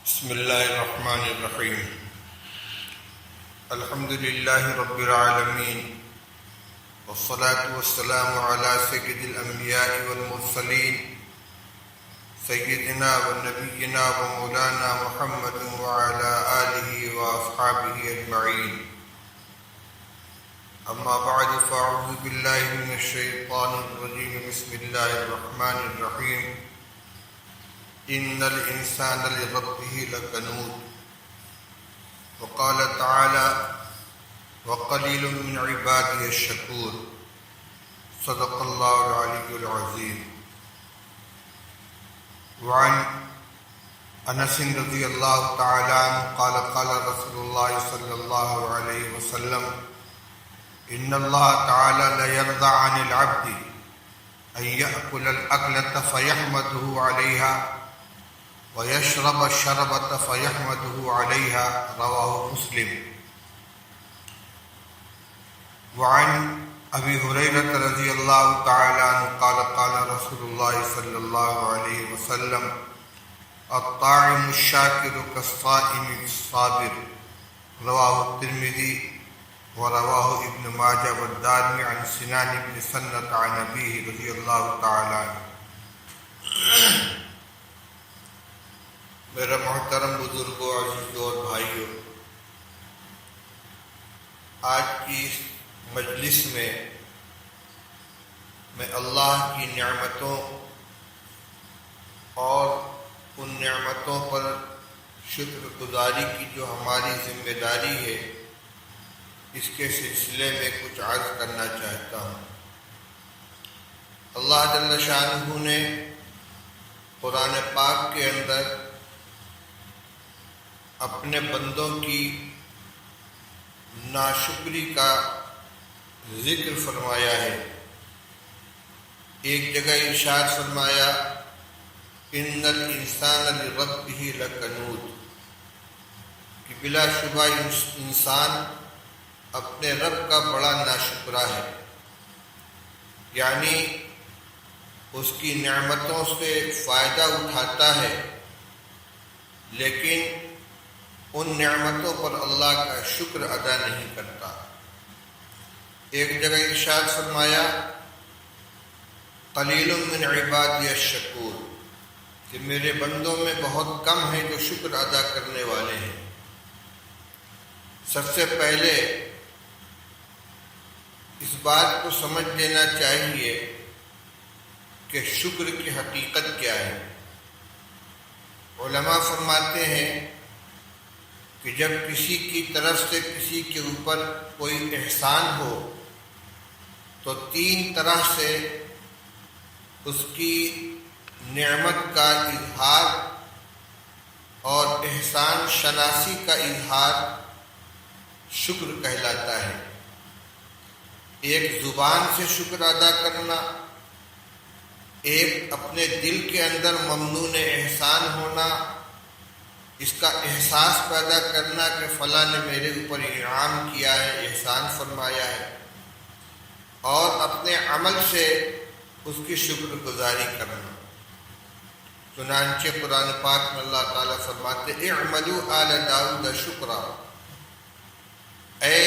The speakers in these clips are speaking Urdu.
بسم اللہ الرحمن الرحیم الحمد للہ رب العالمین والصلاة والسلام علی سید الانبیاء والمرسلین سیدنا و نبینا و مولانا محمد وعلی آلہ و اصحابہ اجمعین اما بعد فاعوذ باللہ من الشیطان الرجیم بسم اللہ الرحمن الرحیم ان الانسان لربه لکنود وقال تعالی وقلیل من عبادی الشکور صدق اللہ العلی العظیم. وعن انس رضی اللہ تعالی عنہ قال قال رسول اللہ صلی اللہ علیہ وسلم ان اللہ تعالی لیرضى عن العبد ان یأکل الاکلة فیحمده علیها وَيَشْرَبَ الشَّرْبَةَ فَيَحْمَدُهُ عَلَيْهَا رواه مسلم. وعن ابی ہریرہ رضی اللہ تعالی عنہ قال قال رسول اللہ صلی اللہ علیہ وسلم الطاعم الشاکر كالصائم الصابر رواہ الترمذی ورواہ ابن ماجہ والدارمی عن سنان بن سنة عن ابیہ رضی اللہ تعالی عنہ. میرا محترم بزرگوں، عزیزوں اور بھائیوں، آج کی اس مجلس میں اللہ کی نعمتوں اور ان نعمتوں پر شکر گزاری کی جو ہماری ذمہ داری ہے، اس کے سلسلے میں کچھ عرض کرنا چاہتا ہوں. اللہ جل شانہ نے قرآن پاک کے اندر اپنے بندوں کی ناشکری کا ذکر فرمایا ہے. ایک جگہ ارشاد فرمایا ان الانسان لربہ لکنود، کہ بلا شبہ انسان اپنے رب کا بڑا ناشکرا ہے، یعنی اس کی نعمتوں سے فائدہ اٹھاتا ہے لیکن ان نعمتوں پر اللہ کا شکر ادا نہیں کرتا. ایک جگہ ارشاد فرمایا قلیل من عبادی الشکور، کہ میرے بندوں میں بہت کم ہیں جو شکر ادا کرنے والے ہیں. سب سے پہلے اس بات کو سمجھ لینا چاہیے کہ شکر کی حقیقت کیا ہے. علماء فرماتے ہیں کہ جب کسی کی طرف سے کسی کے اوپر کوئی احسان ہو تو تین طرح سے اس کی نعمت کا اظہار اور احسان شناسی کا اظہار شکر کہلاتا ہے. ایک زبان سے شکر ادا کرنا، ایک اپنے دل کے اندر ممنون احسان ہونا، اس کا احساس پیدا کرنا کہ فلاں نے میرے اوپر انعام کیا ہے، احسان فرمایا ہے، اور اپنے عمل سے اس کی شکر گزاری کرنا. چنانچہ قرآن پاک میں اللہ تعالیٰ فرماتے اعملوا آل داؤد شکرا، اے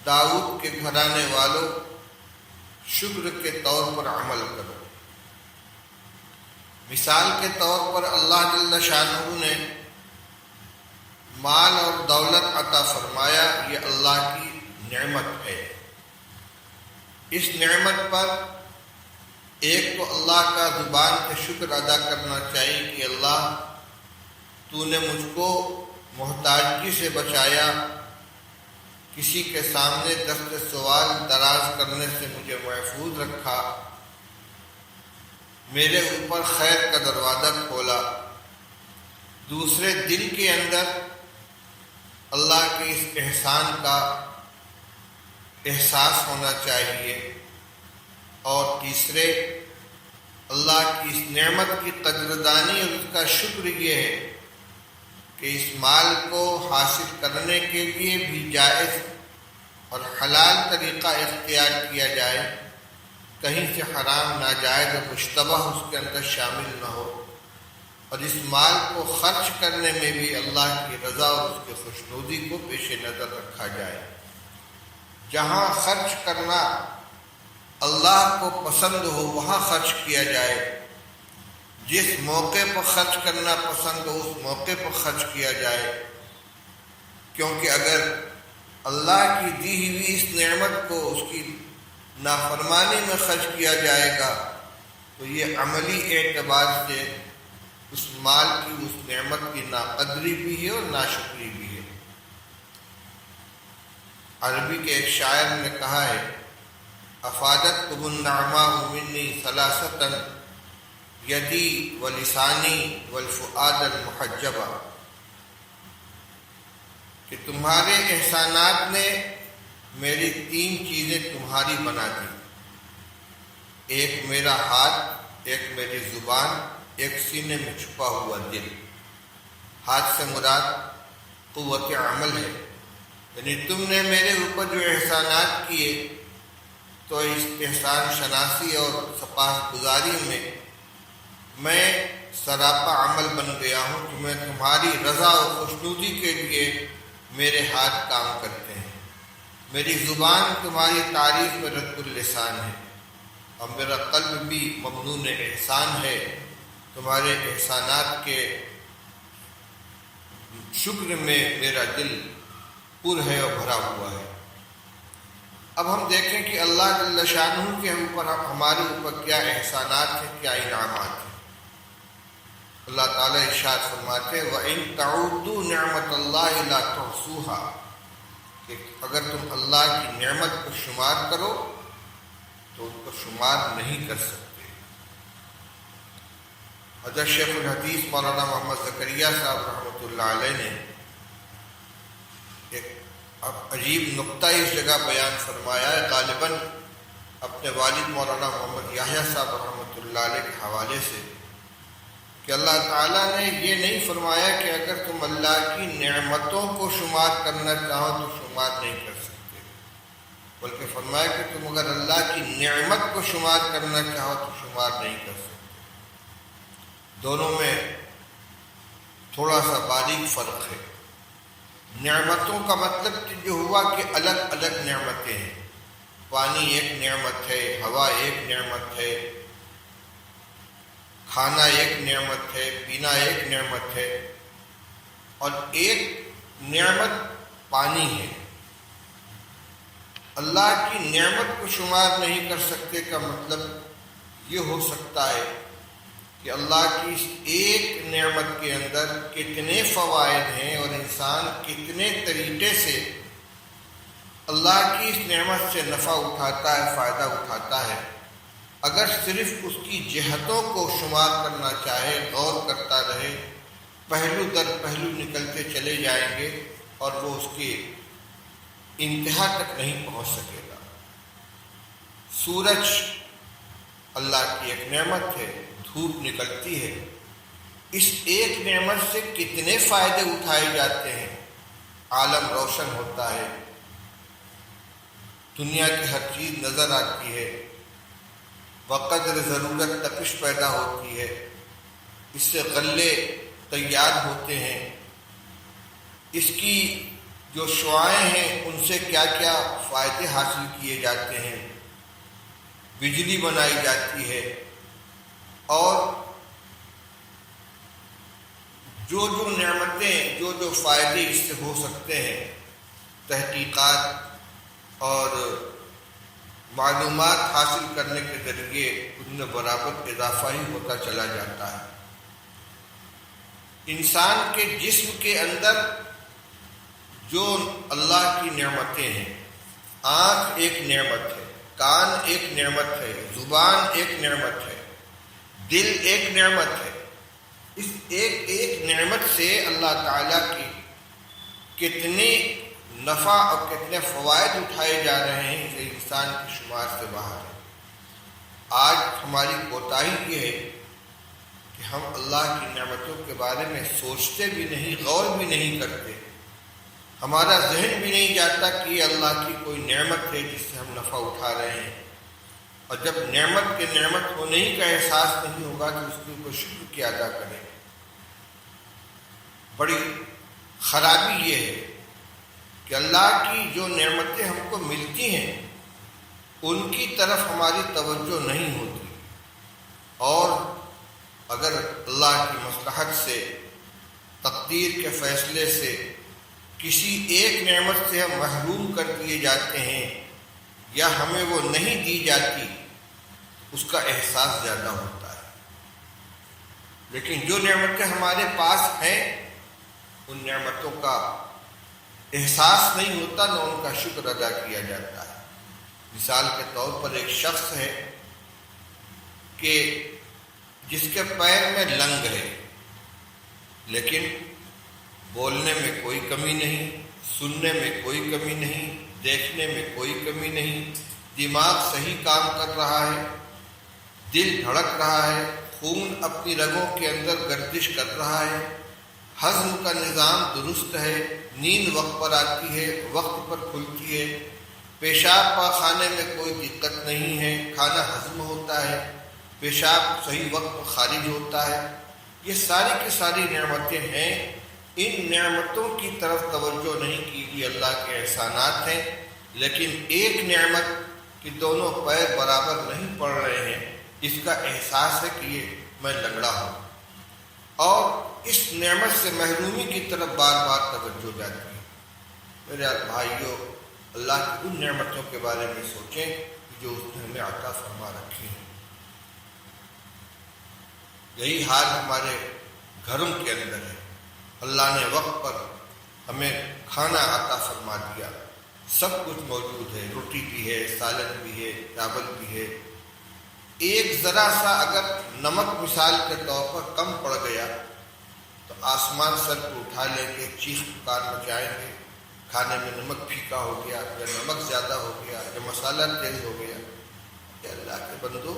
داؤد کے گھرانے والوں شکر کے طور پر عمل کرو. مثال کے طور پر اللہ جل شانہ نے مال اور دولت عطا فرمایا، یہ اللہ کی نعمت ہے. اس نعمت پر ایک تو اللہ کا زبان سے شکر ادا کرنا چاہیے کہ اللہ تو نے مجھ کو محتاجگی سے بچایا، کسی کے سامنے دست سوال دراز کرنے سے مجھے محفوظ رکھا، میرے اوپر خیر کا دروازہ کھولا. دوسرے دل کے اندر اللہ کے اس احسان کا احساس ہونا چاہیے، اور تیسرے اللہ کی اس نعمت کی قدردانی اور اس کا شکر یہ ہے کہ اس مال کو حاصل کرنے کے لیے بھی جائز اور حلال طریقہ اختیار کیا جائے، کہیں سے حرام ناجائز اور مشتبہ اس کے اندر شامل نہ ہو. اور اس مال کو خرچ کرنے میں بھی اللہ کی رضا اور اس کی خوشنودی کو پیش نظر رکھا جائے۔ جہاں خرچ کرنا اللہ کو پسند ہو وہاں خرچ کیا جائے، جس موقع پر خرچ کرنا پسند ہو اس موقع پر خرچ کیا جائے، کیونکہ اگر اللہ کی دی ہوئی اس نعمت کو اس کی نافرمانی میں خرچ کیا جائے گا تو یہ عملی اعتبار سے اس مال کی اس نعمت کی ناقدری بھی ہے اور ناشکری بھی ہے۔ عربی کے ایک شاعر نے کہا ہے، افادتکم النعماء منی ثلاثۃ یدی ولسانی والفؤاد المحجبا، کہ تمہارے احسانات نے میری 3 چیزیں تمہاری بنا دی، ایک میرا ہاتھ، ایک میری زبان، ایک سینے میں چھپا ہوا دل۔ ہاتھ سے مراد قوت عمل ہے، یعنی تم نے میرے اوپر جو احسانات کیے تو اس احسان شناسی اور سپاس گزاری میں سراپا عمل بن گیا ہوں کہ میں تمہاری رضا اور خوشنودی کے لیے میرے ہاتھ کام کرتے ہیں، میری زبان تمہاری تعریف میں رد اللسان ہے، اور میرا قلب بھی ممنون احسان ہے، تمہارے احسانات کے شکر میں میرا دل پر ہے اور بھرا ہوا ہے۔ اب ہم دیکھیں کہ اللہ جل شانہ کے اوپر ہمارے اوپر کیا احسانات ہیں، کیا انعامات ہیں۔ اللہ تعالیٰ ارشاد فرماتے ہیں وَإِن تَعُدُّوا نِعْمَةَ اللَّهِ لَا تُحْصُوهَا، کہ اگر تم اللہ کی نعمت کو شمار کرو تو ان کو شمار نہیں کر سکتے۔ حضرت شیخ الحدیث مولانا محمد زکریا صاحب رحمۃ اللہ علیہ نے ایک عجیب نقطہ اس جگہ بیان فرمایا ہے، غالباً اپنے والد مولانا محمد یحییٰ صاحب رحمۃ اللہ علیہ کے حوالے سے، کہ اللہ تعالیٰ نے یہ نہیں فرمایا کہ اگر تم اللہ کی نعمتوں کو شمار کرنا چاہو تو شمار نہیں کر سکتے، بلکہ فرمایا کہ تم اگر اللہ کی نعمت کو شمار کرنا چاہو تو شمار نہیں کر سکتے۔ دونوں میں تھوڑا سا باریک فرق ہے۔ نعمتوں کا مطلب جو ہوا کہ الگ الگ نعمتیں ہیں، پانی ایک نعمت ہے، ہوا ایک نعمت ہے، کھانا ایک نعمت ہے، پینا ایک نعمت ہے، اور ایک نعمت پانی ہے۔ اللہ کی نعمت کو شمار نہیں کر سکتے کا مطلب یہ ہو سکتا ہے کہ اللہ کی اس ایک نعمت کے اندر کتنے فوائد ہیں اور انسان کتنے طریقے سے اللہ کی اس نعمت سے نفع اٹھاتا ہے، فائدہ اٹھاتا ہے۔ اگر صرف اس کی جہتوں کو شمار کرنا چاہے، غور کرتا رہے، پہلو در پہلو نکلتے چلے جائیں گے اور وہ اس کی انتہا تک نہیں پہنچ سکے گا۔ سورج اللہ کی ایک نعمت ہے، دھوپ نکلتی ہے، اس ایک نعمت سے کتنے فائدے اٹھائے جاتے ہیں، عالم روشن ہوتا ہے، دنیا کی ہر چیز نظر آتی ہے، بقدر ضرورت تپش پیدا ہوتی ہے، اس سے غلے تیار ہوتے ہیں، اس کی جو شعاعیں ہیں ان سے کیا کیا فائدے حاصل کیے جاتے ہیں، بجلی بنائی جاتی ہے، اور جو نعمتیں جو فائدے اس سے ہو سکتے ہیں، تحقیقات اور معلومات حاصل کرنے کے ذریعے ان میں برابر اضافہ ہی ہوتا چلا جاتا ہے۔ انسان کے جسم کے اندر جو اللہ کی نعمتیں ہیں، آنکھ ایک نعمت ہے، کان ایک نعمت ہے، زبان ایک نعمت ہے، دل ایک نعمت ہے، اس ایک ایک نعمت سے اللہ تعالیٰ کی کتنے نفع اور کتنے فوائد اٹھائے جا رہے ہیں کہ انسان کے شمار سے باہر ہے۔ آج ہماری کوتاہی یہ ہے کہ ہم اللہ کی نعمتوں کے بارے میں سوچتے بھی نہیں، غور بھی نہیں کرتے، ہمارا ذہن بھی نہیں جاتا کہ یہ اللہ کی کوئی نعمت ہے جس سے ہم نفع اٹھا رہے ہیں، اور جب نعمت کے نعمت ہونے ہی کا احساس نہیں ہوگا تو اس کے اوپر شکر کیا ادا کریں۔ بڑی خرابی یہ ہے کہ اللہ کی جو نعمتیں ہم کو ملتی ہیں ان کی طرف ہماری توجہ نہیں ہوتی، اور اگر اللہ کی مصلحت سے، تقدیر کے فیصلے سے کسی ایک نعمت سے ہم محروم کر دیے جاتے ہیں یا ہمیں وہ نہیں دی جاتی، اس کا احساس زیادہ ہوتا ہے۔ لیکن جو نعمتیں ہمارے پاس ہیں ان نعمتوں کا احساس نہیں ہوتا، نہ ان کا شکر ادا کیا جاتا ہے۔ مثال کے طور پر ایک شخص ہے کہ جس کے پیر میں لنگ ہے، لیکن بولنے میں کوئی کمی نہیں، سننے میں کوئی کمی نہیں، دیکھنے میں کوئی کمی نہیں، دماغ صحیح کام کر رہا ہے، دل دھڑک رہا ہے، خون اپنی رگوں کے اندر گردش کر رہا ہے، ہضم کا نظام درست ہے، نیند وقت پر آتی ہے، وقت پر کھلتی ہے، پیشاب پاخانے میں کوئی دقت نہیں ہے، کھانا ہضم ہوتا ہے، پیشاب صحیح وقت پر خارج ہوتا ہے۔ یہ ساری کی ساری نعمتیں ہیں، ان نعمتوں کی طرف توجہ نہیں کیجیے، اللہ کے احسانات ہیں، لیکن ایک نعمت کہ دونوں پیر برابر نہیں پڑ رہے ہیں، اس کا احساس ہے کہ یہ میں لنگڑا ہوں، اور اس نعمت سے محرومی کی طرف بار بار توجہ جاتی ہے۔ میرے بھائیوں، اللہ کی ان نعمتوں کے بارے میں سوچیں جو اس نے ہمیں عطا فرما رکھی ہیں۔ یہی حال ہمارے گھروں کے اندر ہے۔ اللہ نے وقت پر ہمیں کھانا عطا فرما دیا، سب کچھ موجود ہے، روٹی بھی ہے، سالن بھی ہے، چاول بھی ہے۔ ایک ذرا سا اگر نمک مثال کے طور پر کم پڑ گیا تو آسمان سر کو اٹھا لیں گے، چیخ پکار مچائیں گے، کھانے میں نمک پھیکا ہو گیا، یا نمک زیادہ ہو گیا، یا مسالہ تیز ہو گیا۔ کہ اللہ کے بندو،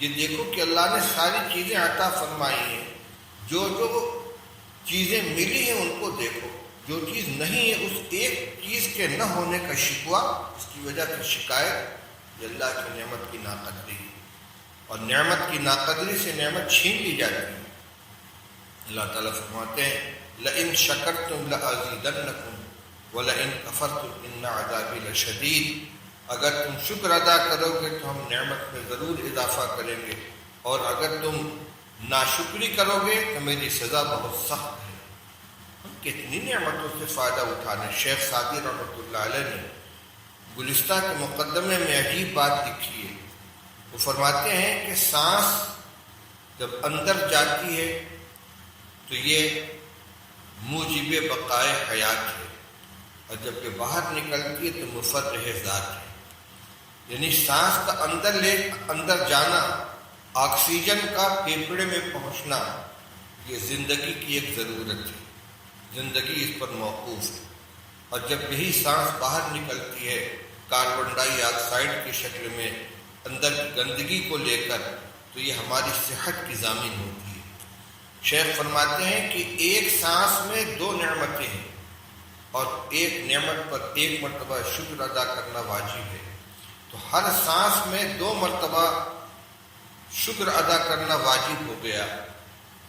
یہ دیکھو کہ اللہ نے ساری چیزیں عطا فرمائی ہیں، جو چیزیں ملی ہیں ان کو دیکھو، جو چیز نہیں ہے اس ایک چیز کے نہ ہونے کا شکوہ، اس کی وجہ سے شکایت، یہ اللہ کی نعمت کی ناقدری ہے، اور نعمت کی ناقدری سے نعمت چھین لی جاتی ہے۔ اللہ تعالیٰ فرماتے ہیں لَإِن شَكَرْتُمْ لَأَزِيدَنَّكُمْ وَلَإِن كَفَرْتُمْ إِنَّ عَذَابِي لَشَدِيدٌ۔ اگر تم شکر ادا کرو گے تو ہم نعمت میں ضرور اضافہ کریں گے، اور اگر تم ناشکری کرو گے تو میری سزا بہت سخت ہے۔ ہم کتنی نعمتوں سے فائدہ اٹھانے۔ شیخ سعدی رحمۃ اللہ علیہ نے گلستہ کے مقدمے میں عجیب بات لکھی ہے۔ وہ فرماتے ہیں کہ سانس جب اندر جاتی ہے تو یہ موجب بقائے حیات ہے، اور جب کہ باہر نکلتی ہے تو مفرح ذات ہے۔ یعنی سانس کا اندر جانا، آکسیجن کا پھیپھڑے میں پہنچنا، یہ زندگی کی ایک ضرورت ہے، زندگی اس پر موقوف ہے۔ اور جب یہی سانس باہر نکلتی ہے کاربن ڈائی آکسائڈ کی شکل میں اندر کی گندگی کو لے کر، تو یہ ہماری صحت کی ضامن ہوتی ہے۔ شیخ فرماتے ہیں کہ ایک سانس میں دو نعمتیں ہیں، اور ایک نعمت پر ایک مرتبہ شکر ادا کرنا واجب ہے، تو ہر سانس میں 2 مرتبہ شکر ادا کرنا واجب ہو گیا۔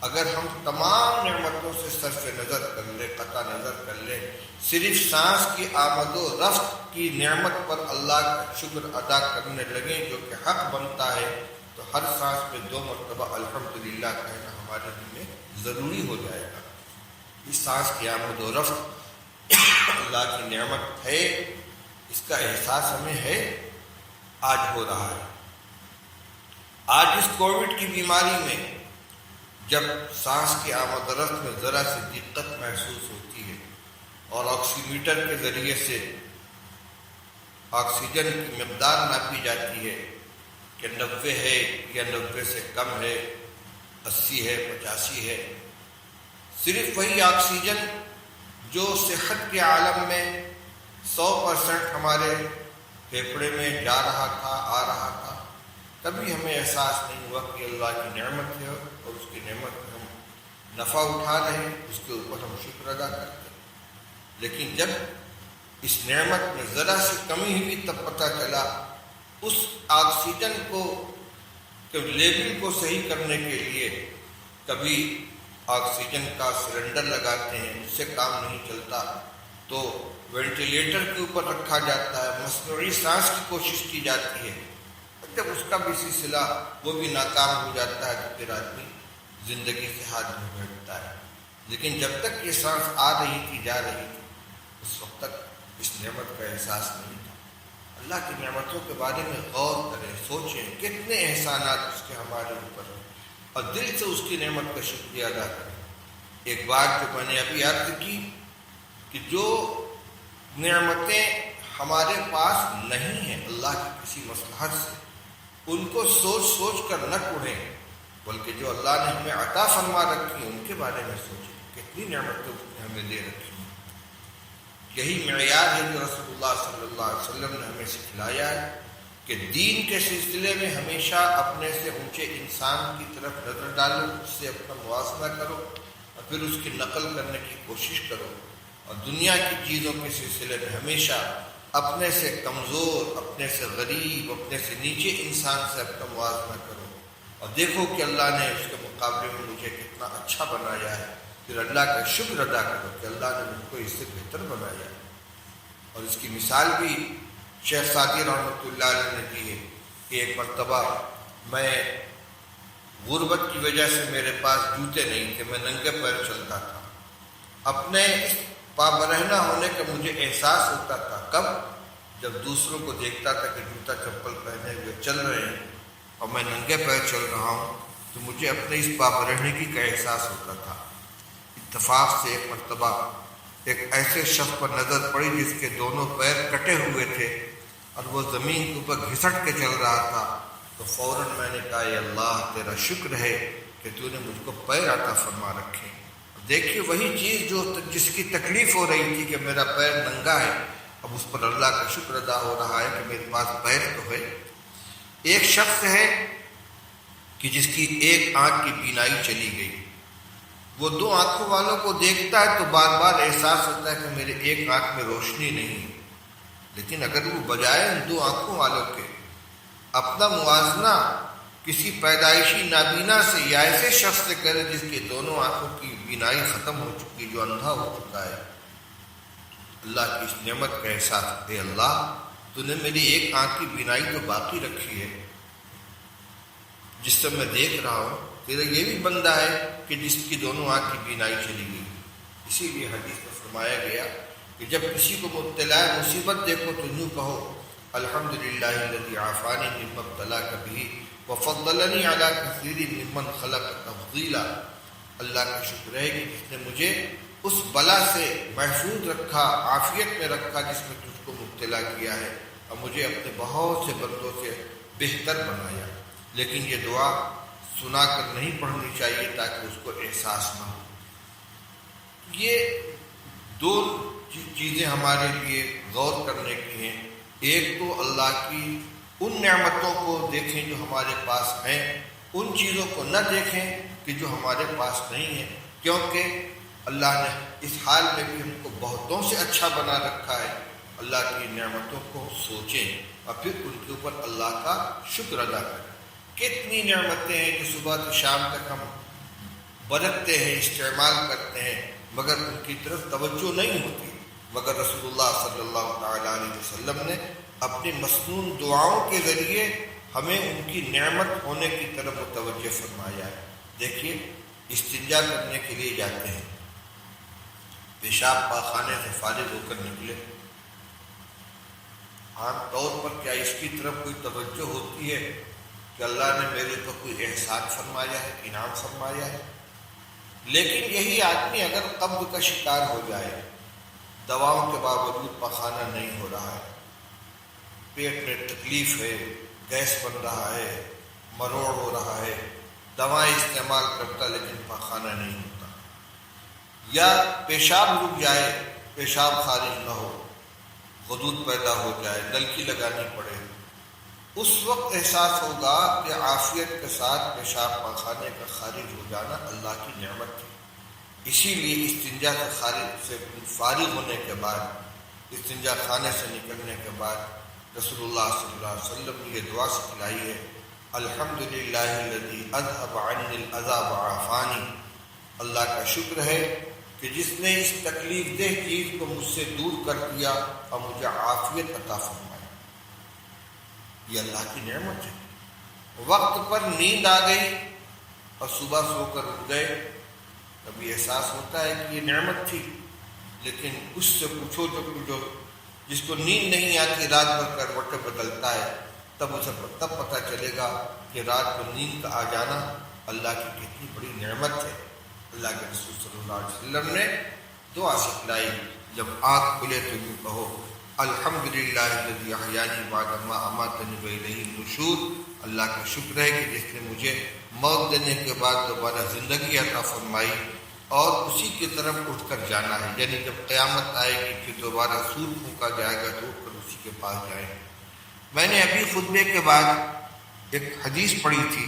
اگر ہم تمام نعمتوں سے صرف نظر کر لیں، قطع نظر کر لیں، صرف سانس کی آمد و رفت کی نعمت پر اللہ کا شکر ادا کرنے لگیں جو کہ حق بنتا ہے، تو ہر سانس میں 2 مرتبہ الحمدللہ کہنا ہمارے لیے ضروری ہو جائے گا۔ اس سانس کی آمد و رفت اللہ کی نعمت ہے، اس کا احساس ہمیں ہے، آج ہو رہا ہے۔ آج اس کووڈ کی بیماری میں جب سانس کی آمد و رفت میں ذرا سی دقت محسوس ہوتی ہے اور آکسی میٹر کے ذریعے سے آکسیجن کی مقدار ناپی جاتی ہے کہ 90 ہے یا 90 سے کم ہے، 80 ہے، 85 ہے، صرف وہی آکسیجن جو صحت کے عالم میں 100% ہمارے پھیپھڑے میں جا رہا تھا، آ رہا تھا، کبھی ہمیں احساس نہیں ہوا کہ اللہ کی نعمت ہے اور اس کی نعمت میں ہم نفع اٹھا رہے ہیں، اس کے اوپر ہم شکر ادا کرتے ہیں۔ لیکن جب اس نعمت میں ذرا سی کمی ہوئی تب پتہ چلا اس آکسیجن کو لیول کو صحیح کرنے کے لیے کبھی آکسیجن کا سلنڈر لگاتے ہیں، اس سے کام نہیں چلتا تو وینٹیلیٹر کے اوپر رکھا جاتا ہے، مصنوعی سانس کی کوشش کی جاتی ہے، جب اس کا بھی سلسلہ وہ بھی ناکام ہو جاتا ہے تو پھر آدمی زندگی سے ہاتھ دھو بیٹھتا ہے۔ لیکن جب تک یہ سانس آ رہی تھی جا رہی تھی اس وقت تک اس نعمت کا احساس نہیں تھا۔ اللہ کی نعمتوں کے بارے میں غور کریں، سوچیں کتنے احسانات اس کے ہمارے اوپر ہیں اور دل سے اس کی نعمت کا شکریہ ادا کریں۔ ایک بات جو میں نے ابھی عرض کی کہ جو نعمتیں ہمارے پاس نہیں ہیں اللہ کی کسی مصلحت سے، ان کو سوچ سوچ کر نہ کوڑیں، بلکہ جو اللہ نے ہمیں عطا فرما رکھی ہیں ان کے بارے میں سوچیں کتنی نعمتیں اس نے ہمیں دے رکھی ہیں۔ یہی معیار ہے جو رسول اللہ صلی اللہ علیہ وسلم نے ہمیں سکھلایا ہے کہ دین کے سلسلے میں ہمیشہ اپنے سے اونچے انسان کی طرف نظر ڈالو، اس سے اپنا موازنہ کرو اور پھر اس کی نقل کرنے کی کوشش کرو، اور دنیا کی چیزوں کے سلسلے میں ہمیشہ اپنے سے کمزور، اپنے سے غریب، اپنے سے نیچے انسان سے اپنا موازنہ کرو اور دیکھو کہ اللہ نے اس کے مقابلے میں مجھے کتنا اچھا بنایا ہے، پھر اللہ کا شکر ادا کرو کہ اللہ نے مجھ کو اس سے بہتر بنایا ہے۔ اور اس کی مثال بھی شیخ سعدی رحمۃ اللہ علیہ نے دی ہے کہ ایک مرتبہ میں غربت کی وجہ سے میرے پاس جوتے نہیں تھے، میں ننگے پیر چلتا تھا، اپنے اس پابرہنہ ہونے کا مجھے احساس ہوتا تھا کب؟ جب دوسروں کو دیکھتا تھا کہ جوتا چپل پہنے ہوئے چل رہے ہیں اور میں ننگے پیر چل رہا ہوں تو مجھے اپنے اس پابرہنگی کا احساس ہوتا تھا۔ اتفاق سے ایک مرتبہ ایک ایسے شخص پر نظر پڑی جس کے دونوں پیر کٹے ہوئے تھے اور وہ زمین کے اوپر گھسٹ کے چل رہا تھا، تو فوراً میں نے کہا اے اللہ تیرا شکر ہے کہ تو نے مجھ کو پیر عطا فرما رکھے۔ دیکھیے وہی چیز جو جس کی تکلیف ہو رہی تھی کہ میرا پیر ننگا ہے، اب اس پر اللہ کا شکر ادا ہو رہا ہے کہ میرے پاس پیر تو ہے۔ ایک شخص ہے کہ جس کی ایک آنکھ کی بینائی چلی گئی، وہ دو آنکھوں والوں کو دیکھتا ہے تو بار بار احساس ہوتا ہے کہ میرے ایک آنکھ میں روشنی نہیں ہے، لیکن اگر وہ بجائے ان دو آنکھوں والوں کے اپنا موازنہ کسی پیدائشی نابینا سے یا ایسے شخص سے کرے جس کی دونوں آنکھوں کی بینائی ختم ہو چکی، جو اندھا ہو چکا ہے، اللہ کی اس نعمت کا احساس، اے اللہ تو نے میری ایک آنکھ کی بینائی تو باقی رکھی ہے، جس سے میں دیکھ رہا ہوں تیرا یہ بھی بندہ ہے کہ جس کی دونوں آنکھ کی بینائی چلی گئی۔ اسی لیے حدیث میں فرمایا گیا کہ جب کسی کو مبتلا مصیبت دیکھو تو یوں کہو الحمدللہ الذی عافانی مما ابتلاک بہ وفضلنی علی کثیر ممن خلق تفضیلا۔ اللہ کا شکر ہے کہ جس نے مجھے اس بلا سے محفوظ رکھا، عافیت میں رکھا جس میں تجھ کو مبتلا کیا ہے، اور مجھے اپنے بہت سے بندوں سے بہتر بنایا۔ لیکن یہ دعا سنا کر نہیں پڑھنی چاہیے تاکہ اس کو احساس نہ ہو۔ یہ دو چیزیں ہمارے لیے غور کرنے کی ہیں، ایک تو اللہ کی ان نعمتوں کو دیکھیں جو ہمارے پاس ہیں، ان چیزوں کو نہ دیکھیں کہ جو ہمارے پاس نہیں ہیں، کیونکہ اللہ نے اس حال میں بھی ہم کو بہتوں سے اچھا بنا رکھا ہے۔ اللہ کی نعمتوں کو سوچیں اور پھر ان کے اوپر اللہ کا شکر ادا کریں۔ کتنی نعمتیں ہیں جو صبح سے شام تک ہم برتتے ہیں، استعمال کرتے ہیں، مگر ان کی طرف توجہ نہیں ہوتی، مگر رسول اللہ صلی اللہ تعالیٰ علیہ وسلم نے اپنی مسنون دعاؤں کے ذریعے ہمیں ان کی نعمت ہونے کی طرف متوجہ فرمایا ہے۔ دیکھیے استنجا کرنے کے لیے جاتے ہیں، پیشاب پاخانے سے فارغ ہو کر نکلے، عام طور پر کیا اس کی طرف کوئی توجہ ہوتی ہے کہ اللہ نے میرے اوپر کوئی احسان فرمایا ہے، انعام فرمایا ہے؟ لیکن یہی آدمی اگر قبض کا شکار ہو جائے، دواؤں کے باوجود پخانہ نہیں ہو رہا ہے، پیٹ میں تکلیف ہے، گیس بن رہا ہے، مروڑ ہو رہا ہے، دوائیں استعمال کرتا لیکن پخانہ نہیں ہوتا، یا پیشاب رک جائے، پیشاب خارج نہ ہو، غدود پیدا ہو جائے، نلکی لگانی پڑے، اس وقت احساس ہوگا کہ عافیت کے ساتھ پیشاب پاخانے کا خارج ہو جانا اللہ کی نعمت ہے۔ اسی لیے استنجا سے فارغ ہونے کے بعد، استنجا خانے سے نکلنے کے بعد رسول اللہ صلی اللہ علیہ وسلم نے یہ دعا سکھلائی ہے، الحمدللہ الذی اذھب عنی الاذی وعافانی، اللہ کا شکر ہے کہ جس نے اس تکلیف دہ چیز کو مجھ سے دور کر دیا اور مجھے عافیت عطا فرمائی۔ یہ اللہ کی نعمت ہے۔ وقت پر نیند آ گئی اور صبح سو کر اٹھ گئے، کبھی احساس ہوتا ہے کہ یہ نعمت تھی، لیکن اس سے پوچھو جو جس کو نیند نہیں آتی رات بھر کروٹیں بدلتا ہے، تب اسے تب پتہ چلے گا کہ رات کو نیند کا آ جانا اللہ کی کتنی بڑی نعمت ہے۔ اللہ کے رسول صلی اللہ علیہ وسلم نے دعا سکھلائی، جب آنکھ کھلے تو یوں کہو الحمدللہ الذی احیانی بعد ما اماتنی والیہ النشور۔ اللہ کا شکر ہے کہ جس نے مجھے موت دینے کے بعد دوبارہ زندگی عطا فرمائی اور اسی کی طرف اٹھ کر جانا ہے، یعنی جب قیامت آئے گی کہ دوبارہ سور پھونکا جائے گا تو اٹھ کر اسی کے پاس جائیں۔ میں نے ابھی خطبے کے بعد ایک حدیث پڑھی تھی،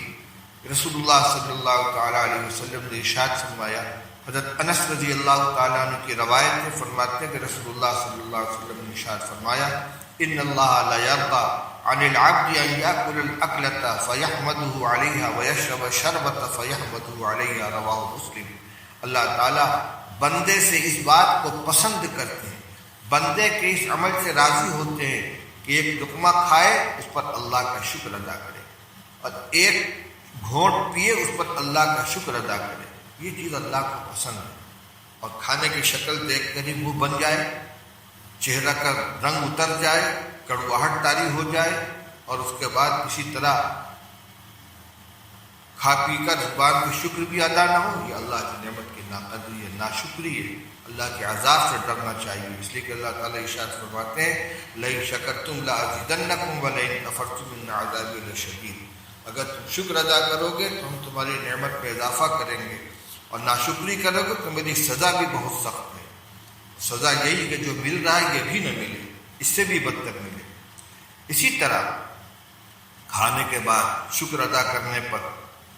رسول اللہ صلی اللہ تعالیٰ علیہ وسلم نے ارشاد فرمایا، حضرت انس رضی اللہ تعالیٰ عنہ کی روایت میں فرماتے ہیں کہ رسول اللہ صلی اللہ علیہ وسلم نے ارشاد فرمایا، ان اللہ لا یرضی عن العبد ان یاکل الاکلۃ فیحمدہ علیہا ویشرب الشربۃ فیحمدہ علیہا، رواہ مسلم۔ اللہ تعالیٰ بندے سے اس بات کو پسند کرتے ہیں، بندے کے اس عمل سے راضی ہوتے ہیں کہ ایک لقمہ کھائے اس پر اللہ کا شکر ادا کرے اور ایک گھونٹ پیے اس پر اللہ کا شکر ادا کرے۔ یہ چیز اللہ کو پسند ہے، اور کھانے کی شکل دیکھ کر ہی منہ بن جائے، چہرہ کا رنگ اتر جائے، کڑواہٹ طاری ہو جائے، اور اس کے بعد کسی طرح کھا پی کر زبان پہ شکر بھی ادا نہ ہو، یہ اللہ کی نعمت کی ناقدری ہے، ناشکری ہے۔ اللہ کے عذاب سے ڈرنا چاہیے، اس لیے کہ اللہ تعالیٰ ارشاد فرماتے ہیں لئن شکرتم لازیدنکم ولئن کفرتم ان عذابی لشدید۔ اگر تم شکر ادا کرو گے تو ہم تمہاری نعمت میں اضافہ کریں گے، اور ناشکری کرو گے تو میری سزا بھی بہت سخت ہے۔ سزا یہی کہ جو مل رہا ہے یہ بھی نہ ملے، اس سے بھی بدتر ملے۔ اسی طرح کھانے کے بعد شکر ادا کرنے پر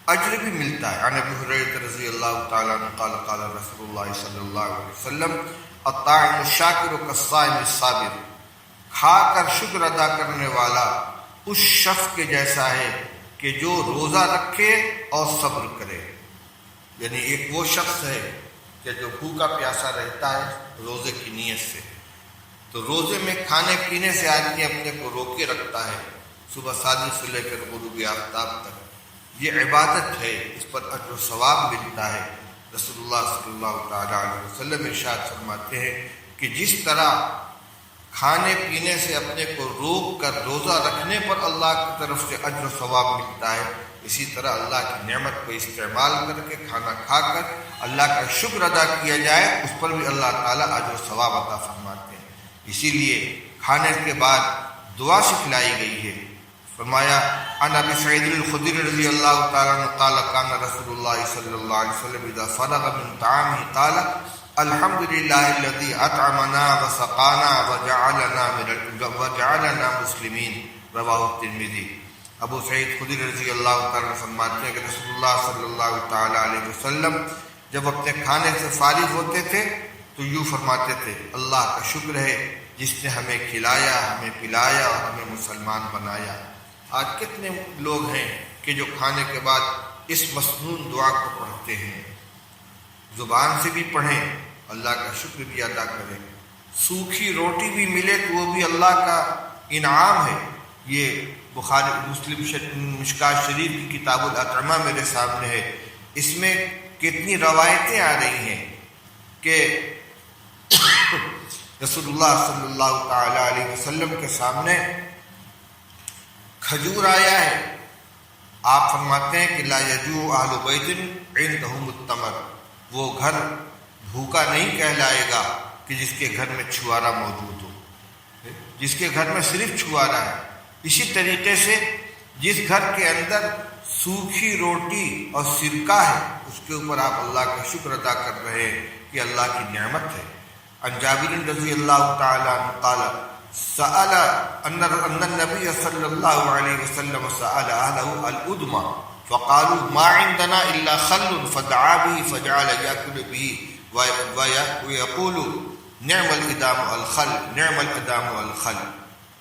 اجر بھی ملتا ہے۔ عن ابی ہریرہ رضی اللہ تعالیٰ عنہ قال قال رسول اللہ صلی اللہ علیہ وسلم الطاعم الشاکر کالصائم الصابر، کھا کر شکر ادا کرنے والا اس شخص کے جیسا ہے کہ جو روزہ رکھے اور صبر کرے۔ یعنی ایک وہ شخص ہے کہ جو بھوکا پیاسا رہتا ہے روزے کی نیت سے، تو روزے میں کھانے پینے سے آدمی اپنے کو روکے رکھتا ہے صبح صادق سے لے کر غروب آفتاب تک۔ یہ عبادت ہے، اس پر اجر و ثواب ملتا ہے۔ رسول اللہ صلی اللہ تعالیٰ علیہ وسلم ارشاد فرماتے ہیں کہ جس طرح کھانے پینے سے اپنے کو روک کر روزہ رکھنے پر اللہ کی طرف سے اجر و ثواب ملتا ہے، اسی طرح اللہ کی نعمت کو استعمال کر کے کھانا کھا کر اللہ کا شکر ادا کیا جائے، اس پر بھی اللہ تعالیٰ اجر و ثواب عطا فرماتے ہیں۔ اسی لیے کھانے کے بعد دعا سکھلائی گئی ہے۔ فرمایا عن ابی سعید الخدری رضی اللہ تعالیٰ عنہ قال کان رسول اللہ صلی اللہ علیہ وسلم اذا فرغ من طعامه قال الحمد للہ الذی اطعمنا وسقانا وجعلنا مسلمین، رواہ الترمذی۔ ابو سعید خدری رضی اللہ تعالیٰ عنہ فرماتے ہیں کہ رسول اللہ صلی اللہ تعالیٰ علیہ وسلم جب اپنے کھانے سے فارغ ہوتے تھے تو یوں فرماتے تھے اللہ کا شکر ہے جس نے ہمیں کھلایا، ہمیں پلایا اور ہمیں مسلمان بنایا۔ آج کتنے لوگ ہیں کہ جو کھانے کے بعد اس مسنون دعا کو پڑھتے ہیں، زبان سے بھی پڑھیں، اللہ کا شکر بھی ادا کریں، سوکھی روٹی بھی ملے تو وہ بھی اللہ کا انعام ہے۔ یہ بخاری مسلم مشکات شریف کی کتاب الاطعمہ میرے سامنے ہے، اس میں کتنی روایتیں آ رہی ہیں کہ رسول اللہ صلی اللہ تعالیٰ علیہ وسلم کے سامنے کھجور آیا ہے، آپ فرماتے ہیں کہ لا یجوع اہل بیت عندہم التمر، وہ گھر بھوکا نہیں کہلائے گا کہ جس کے گھر میں چھوارا موجود ہو، جس کے گھر میں صرف چھوارا ہے۔ اسی طریقے سے جس گھر کے اندر سوکھی روٹی اور سرکہ ہے اس کے اوپر آپ اللہ کا شکر ادا کر رہے ہیں کہ اللہ کی نعمت ہے۔ عن جابر رضی اللہ تعالیٰ عنہ قال سأل ان النبي صلی اللہ علیہ وسلم سأل اہلہ الادم فقالوا ما عندنا الا خل فدعا به فجعل يأكل به ويقول نعم الادام الخل نعم الادام الخل۔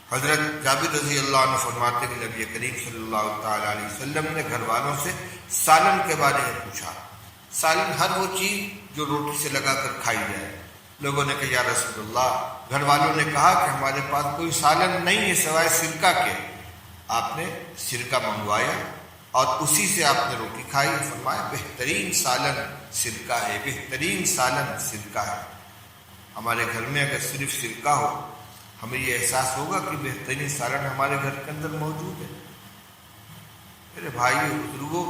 حضرت جابر رضی اللہ عنہ فرماتے ہیں کہ نبی کریم صلی اللہ تعالیٰ علیہ وسلم نے گھر والوں سے سالن کے بارے میں پوچھا سالن ہر وہ چیز جو روٹی سے لگا کر کھائی جائے۔ لوگوں نے کہا یا رسول اللہ، گھر والوں نے کہا کہ ہمارے پاس کوئی سالن نہیں ہے سوائے سرکہ کے۔ آپ نے سرکہ منگوایا اور اسی سے آپ نے روٹی کھائی۔ فرمایا بہترین سالن سرکہ ہے، بہترین سالن سرکہ ہے۔ ہمارے گھر میں اگر صرف سرکہ ہو، ہمیں یہ احساس ہوگا کہ بہترین سالن ہمارے گھر کے اندر موجود ہے۔ میرے بھائیو بزرگوں،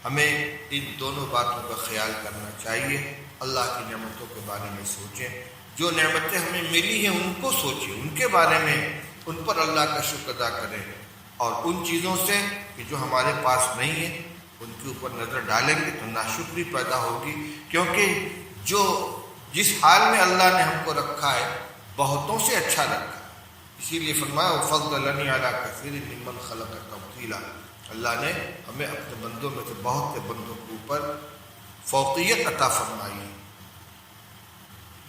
ہمیں ان دونوں باتوں کا خیال کرنا چاہیے۔ اللہ کی نعمتوں کے بارے میں سوچیں، جو نعمتیں ہمیں ملی ہیں ان کو سوچیں، ان کے بارے میں، ان پر اللہ کا شکر ادا کریں، اور ان چیزوں سے کہ جو ہمارے پاس نہیں ہے ان کے اوپر نظر ڈالیں گے تو ناشکری پیدا ہوگی، کیونکہ جس حال میں اللہ نے ہم کو رکھا ہے بہتوں سے اچھا رکھا ہے۔ اسی لیے فرمایا وَفَضَّلَنِي عَلَىٰ كَثِيرٍ مِّمَّنْ خَلَقَ تَفْضِيلًا، اللہ نے ہمیں اپنے بندوں میں سے بہت سے بندوں کے اوپر فوقیت عطا فرمائی ہے۔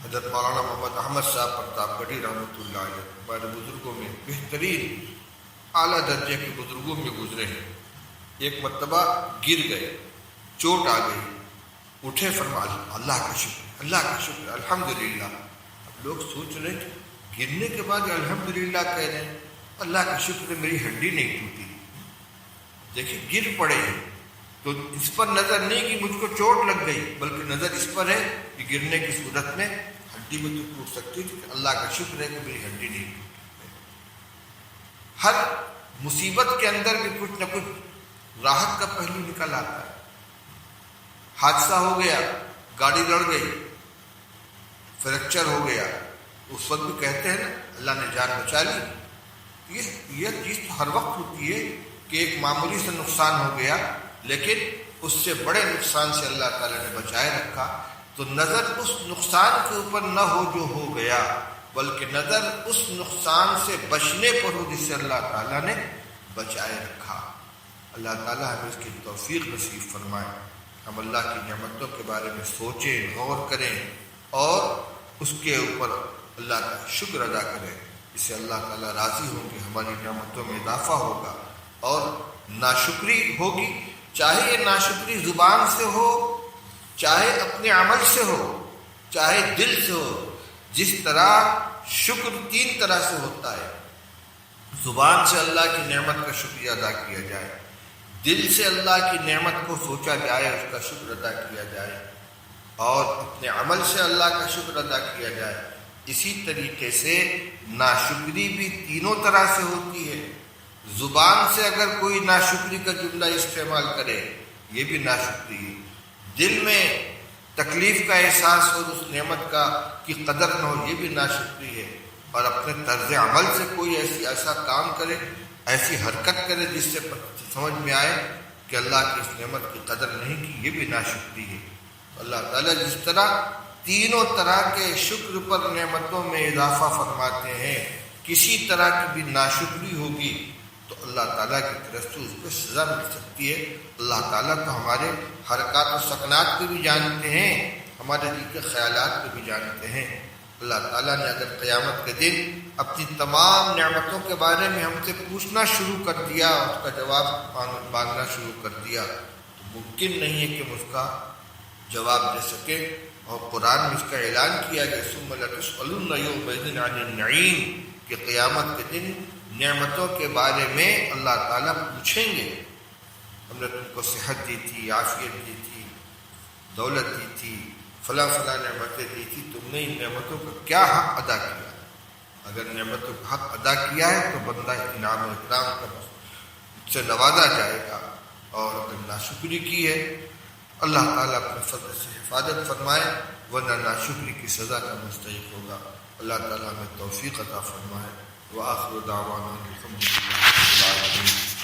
حضرت مولانا محمد احمد صاحب پرتاپ گڑھی رحمۃ اللہ علیہ ہمارے بزرگوں میں بہترین اعلیٰ درجے کے بزرگوں میں گزرے ہیں۔ ایک مرتبہ گر گئے، چوٹ آ گئی، اٹھے، فرمایا اللہ کا شکر، اللہ کا شکر، الحمدللہ۔ اب لوگ سوچ رہے ہیں گرنے کے بعد الحمدللہ کہہ رہے ہیں، اللہ کا شکر ہے میری ہڈی نہیں ٹوٹی۔ دیکھیں گر پڑے ہیں تو اس پر نظر نہیں کہ مجھ کو چوٹ لگ گئی، بلکہ نظر اس پر ہے کہ گرنے کی صورت میں ہڈی میں تو ٹوٹ سکتی تھی، اللہ کا شکر ہے کہ میری ہڈی نہیں ٹوٹی۔ ہر مصیبت کے اندر بھی کچھ نہ کچھ راحت کا پہلو نکل آتا ہے۔ حادثہ ہو گیا، گاڑی لڑ گئی، فریکچر ہو گیا، اس وقت بھی کہتے ہیں نا اللہ نے جان بچا لی۔ یہ چیز تو ہر وقت ہوتی ہے کہ ایک معمولی سے نقصان ہو گیا، لیکن اس سے بڑے نقصان سے اللہ تعالیٰ نے بچائے رکھا، تو نظر اس نقصان کے اوپر نہ ہو جو ہو گیا، بلکہ نظر اس نقصان سے بچنے پر ہو جس سے اللہ تعالیٰ نے بچائے رکھا۔ اللہ تعالیٰ ہمیں اس کی توفیق نصیب فرمائے، ہم اللہ کی نعمتوں کے بارے میں سوچیں، غور کریں اور اس کے اوپر اللہ کا شکر ادا کریں، اس سے اللہ تعالیٰ راضی ہوں گے، ہماری نعمتوں میں اضافہ ہوگا اور ناشکری ہوگی، چاہے یہ ناشکری زبان سے ہو، چاہے اپنے عمل سے ہو، چاہے دل سے ہو۔ جس طرح شکر تین طرح سے ہوتا ہے، زبان سے اللہ کی نعمت کا شکریہ ادا کیا جائے، دل سے اللہ کی نعمت کو سوچا جائے، اس کا شکر ادا کیا جائے، اور اپنے عمل سے اللہ کا شکر ادا کیا جائے۔ اسی طریقے سے ناشکری بھی تینوں طرح سے ہوتی ہے۔ زبان سے اگر کوئی ناشکری کا جملہ استعمال کرے یہ بھی ناشکری ہے، دل میں تکلیف کا احساس ہو، اس نعمت کا کی قدر نہ ہو، یہ بھی ناشکری ہے، اور اپنے طرز عمل سے کوئی ایسا کام کرے، ایسی حرکت کرے جس سے سمجھ میں آئے کہ اللہ کی اس نعمت کی قدر نہیں کی، یہ بھی ناشکری ہے۔ اللہ تعالیٰ جس طرح تینوں طرح کے شکر پر نعمتوں میں اضافہ فرماتے ہیں، کسی طرح کی بھی ناشکری ہوگی تو اللہ تعالیٰ کی طرف سے اس کو سزا مل سکتی ہے۔ اللہ تعالیٰ تو ہمارے حرکات و سکنات کو بھی جانتے ہیں، ہمارے دل کے خیالات کو بھی جانتے ہیں۔ اللہ تعالیٰ نے اگر قیامت کے دن اپنی تمام نعمتوں کے بارے میں ہم سے پوچھنا شروع کر دیا، اس کا جواب مانگنا شروع کر دیا، تو ممکن نہیں ہے کہ ہم اس کا جواب دے سکے۔ اور قرآن میں اس کا اعلان کیا گیا ثم لتسألن یومئذ عن النعیم، کہ قیامت کے دن نعمتوں کے بارے میں اللہ تعالیٰ پوچھیں گے، ہم نے تم کو صحت دی تھی، عافیت دی تھی، دولت دی تھی، فلاں فلاں نعمتیں دی تھی، تم نے ان نعمتوں کا کیا حق ادا کیا؟ اگر نعمتوں کا حق ادا کیا ہے تو بندہ انعام و اکرام کا سے نوازا جائے گا، اور اگر ناشکری کی ہے اللہ تعالیٰ اپنے فضل سے حفاظت فرمائے، ورنہ ناشکری کی سزا کا مستحق ہوگا۔ اللہ تعالیٰ ہمیں توفیق عطا فرمائے۔ وآخر دعوانا الحمدللہ رب العالمین۔